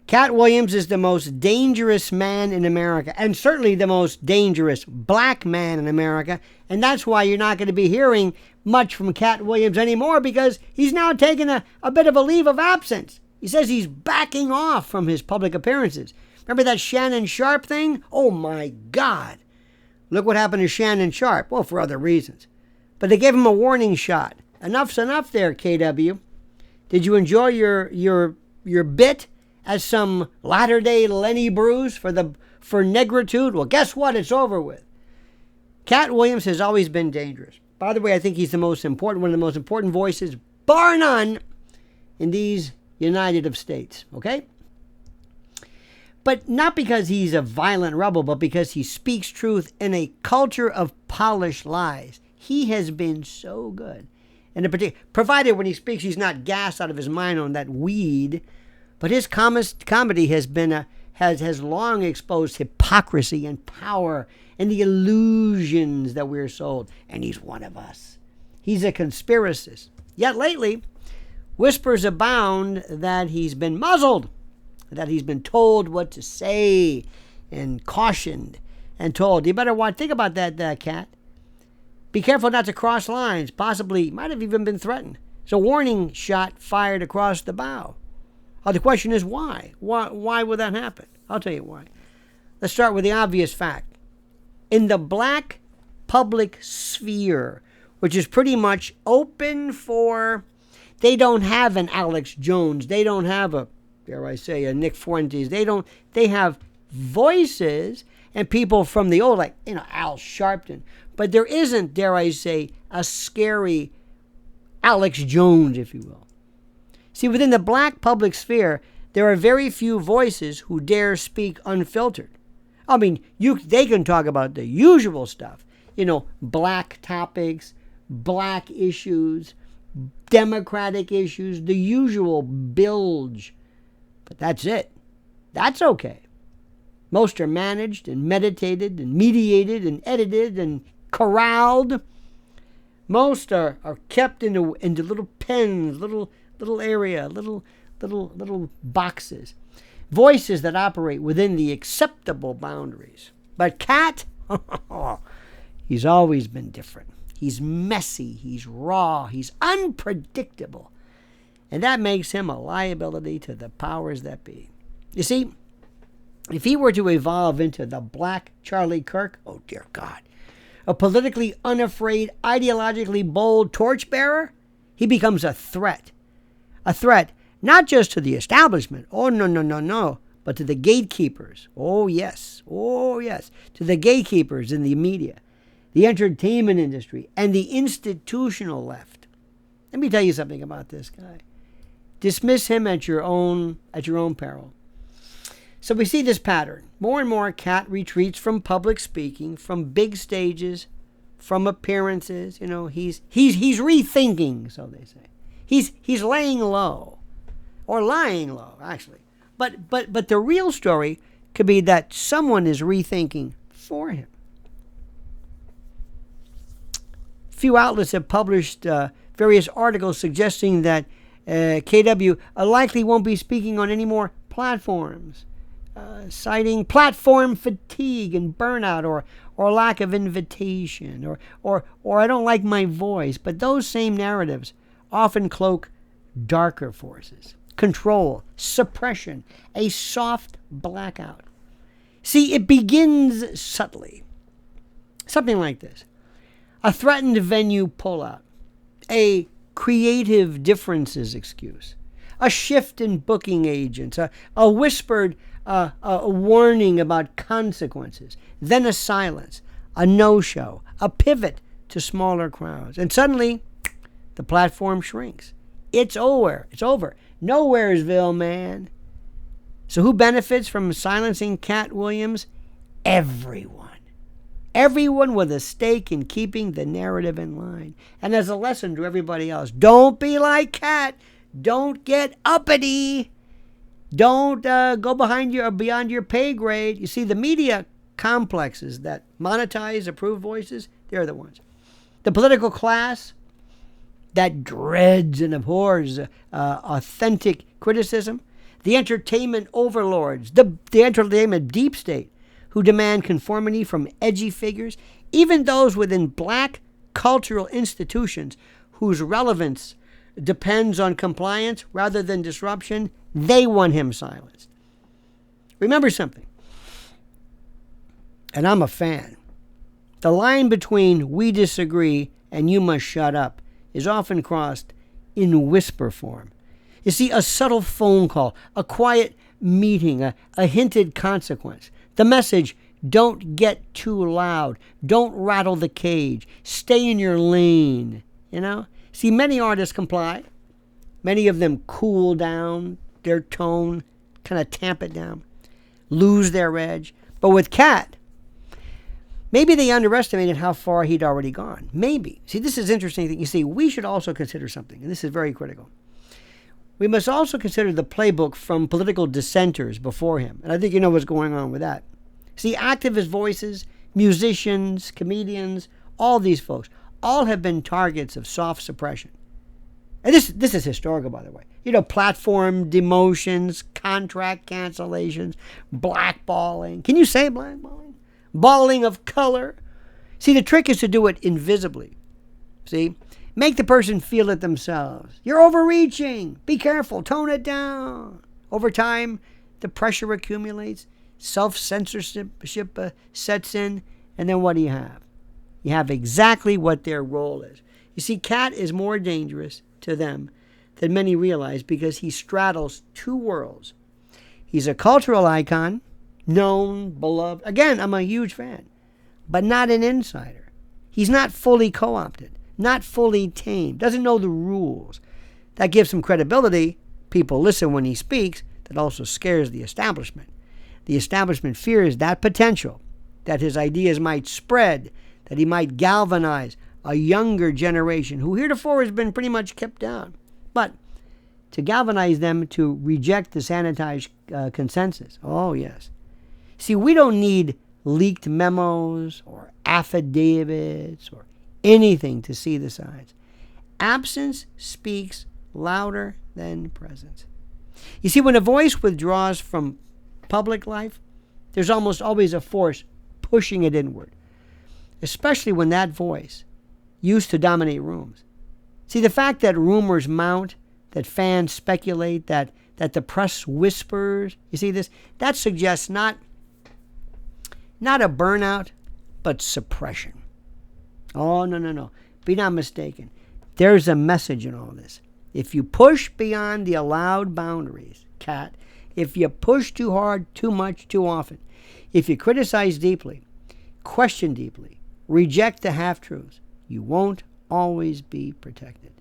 Katt Williams is the most dangerous man in America, and certainly the most dangerous black man in America. And that's why you're not going to be hearing much from Katt Williams anymore, because he's now taken a bit of a leave of absence. He says he's backing off from his public appearances. Remember that Shannon Sharpe thing? Oh my God. Look what happened to Shannon Sharpe. Well, for other reasons. But they gave him a warning shot. Enough's enough there, KW. Did you enjoy your bit as some latter-day Lenny Bruce for negritude? Well, guess what? It's over with. Katt Williams has always been dangerous. By the way, I think he's one of the most important voices, bar none, in these United States. Okay? But not because he's a violent rebel, but because he speaks truth in a culture of polished lies. He has been so good. And in particular, provided when he speaks, he's not gassed out of his mind on that weed. But his comedy has long exposed hypocrisy and power and the illusions that we're sold. And he's one of us. He's a conspiracist. Yet lately, whispers abound that he's been muzzled, that he's been told what to say and cautioned and told. You better think about that, Katt. Be careful not to cross lines. Possibly, might have even been threatened. It's a warning shot fired across the bow. The question is why? Why would that happen? I'll tell you why. Let's start with the obvious fact. In the black public sphere, which is pretty much open for, they don't have an Alex Jones. They don't have a Nick Fuentes. They have voices and people from the old, Al Sharpton. But there isn't, dare I say, a scary Alex Jones, if you will. See, within the black public sphere, there are very few voices who dare speak unfiltered. I mean, they can talk about the usual stuff, black topics, black issues, democratic issues, the usual bilge. But that's it. That's okay. Most are managed and meditated and mediated and edited and corralled. Most are kept into little pens, little area, little boxes. Voices that operate within the acceptable boundaries. But Katt, he's always been different. He's messy, he's raw, he's unpredictable. And that makes him a liability to the powers that be. You see, if he were to evolve into the black Charlie Kirk, oh dear God, a politically unafraid, ideologically bold torchbearer, he becomes a threat. A threat not just to the establishment, oh no, but to the gatekeepers, oh yes, to the gatekeepers in the media, the entertainment industry, and the institutional left. Let me tell you something about this guy. Dismiss him at your own peril. So we see this pattern. More and more, Katt retreats from public speaking, from big stages, from appearances. He's rethinking, so they say. He's laying low, or lying low, actually. But the real story could be that someone is rethinking for him. Few outlets have published various articles suggesting that KW likely won't be speaking on any more platforms, citing platform fatigue and burnout, or lack of invitation, or I don't like my voice. But those same narratives often cloak darker forces, control, suppression, a soft blackout. See, it begins subtly. Something like this. A threatened venue pullout, a creative differences excuse, a shift in booking agents, a whispered a warning about consequences, then a silence, a no-show, a pivot to smaller crowds. And suddenly, the platform shrinks. It's over. Nowheresville, man. So who benefits from silencing Katt Williams? Everyone. Everyone with a stake in keeping the narrative in line. And as a lesson to everybody else, don't be like Katt. Don't get uppity. Don't go beyond your pay grade. You see, the media complexes that monetize approved voices, they're the ones. The political class that dreads and abhors authentic criticism, the entertainment overlords, the entertainment deep state, who demand conformity from edgy figures, even those within black cultural institutions whose relevance depends on compliance rather than disruption, they want him silenced. Remember something, and I'm a fan. The line between we disagree and you must shut up is often crossed in whisper form. You see, a subtle phone call, a quiet meeting, a hinted consequence. The message, don't get too loud. Don't rattle the cage. Stay in your lane. See, many artists comply. Many of them cool down their tone, kind of tamp it down, lose their edge. But with Katt, maybe they underestimated how far he'd already gone. Maybe. See, this is interesting. You see, we should also consider something, and this is very critical. We must also consider the playbook from political dissenters before him. And I think you know what's going on with that. See, activist voices, musicians, comedians, all these folks, all have been targets of soft suppression. And this is historical, by the way. Platform demotions, contract cancellations, blackballing. Can you say blackballing? Balling of color. See, the trick is to do it invisibly. See? Make the person feel it themselves. You're overreaching. Be careful. Tone it down. Over time, the pressure accumulates. Self-censorship sets in. And then what do you have? You have exactly what their role is. You see, Katt is more dangerous to them than many realize because he straddles two worlds. He's a cultural icon, known, beloved. Again, I'm a huge fan, but not an insider. He's not fully co-opted, not fully tamed, doesn't know the rules. That gives him credibility. People listen when he speaks. That also scares the establishment. The establishment fears that potential, that his ideas might spread, that he might galvanize a younger generation who heretofore has been pretty much kept down. But to galvanize them to reject the sanitized consensus. Oh, yes. See, we don't need leaked memos or affidavits or anything to see the signs. Absence speaks louder than presence. You see, when a voice withdraws from public life, there's almost always a force pushing it inward, especially when that voice used to dominate rooms. See, the fact that rumors mount, that fans speculate, that the press whispers, you see this, that suggests not a burnout, but suppression. Oh, no. Be not mistaken. There's a message in all this. If you push beyond the allowed boundaries, Katt, if you push too hard, too much, too often, if you criticize deeply, question deeply, reject the half-truths, you won't always be protected.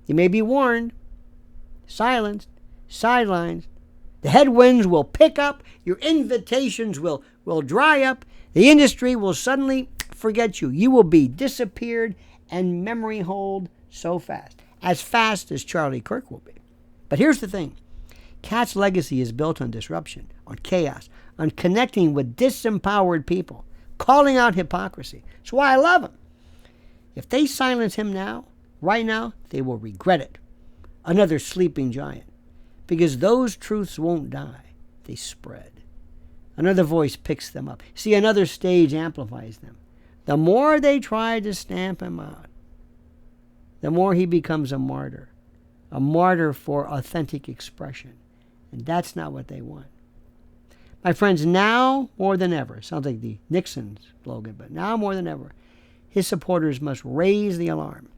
You may be warned, silenced, sidelined. The headwinds will pick up. Your invitations will dry up. The industry will suddenly forget you. You will be disappeared and memory hold so fast. As fast as Charlie Kirk will be. But here's the thing. Katt's legacy is built on disruption, on chaos, on connecting with disempowered people, calling out hypocrisy. That's why I love him. If they silence him now, right now, they will regret it. Another sleeping giant. Because those truths won't die. They spread. Another voice picks them up. See, another stage amplifies them. The more they try to stamp him out, the more he becomes a martyr for authentic expression. And that's not what they want. My friends, now more than ever, sounds like the Nixon slogan, but now more than ever, his supporters must raise the alarm,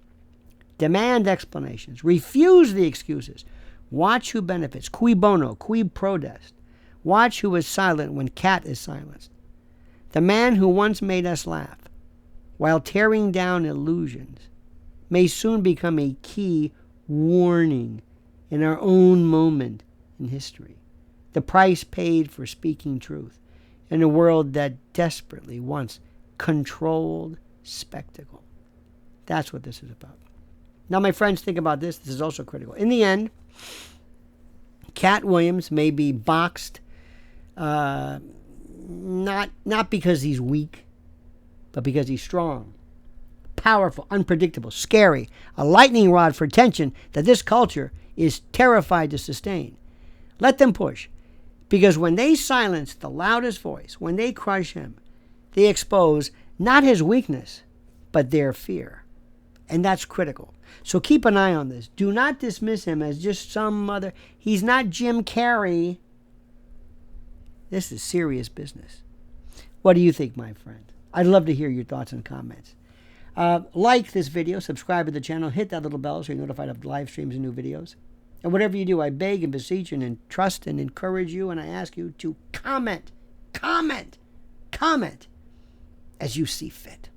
demand explanations, refuse the excuses, watch who benefits, cui bono, cui prodest, watch who is silent when Katt is silenced. The man who once made us laugh while tearing down illusions may soon become a key warning in our own moment in history. The price paid for speaking truth in a world that desperately wants controlled spectacle. That's what this is about. Now, my friends, think about this. This is also critical. In the end, Katt Williams may be boxed, not because he's weak, but because he's strong, powerful, unpredictable, scary, a lightning rod for attention that this culture is terrified to sustain. Let them push. Because when they silence the loudest voice, when they crush him, they expose not his weakness, but their fear. And that's critical. So keep an eye on this. Do not dismiss him as just some other. He's not Jim Carrey. This is serious business. What do you think, my friend? I'd love to hear your thoughts and comments. Like this video, subscribe to the channel, hit that little bell so you're notified of live streams and new videos. And whatever you do, I beg and beseech and trust and encourage you, and I ask you to comment as you see fit.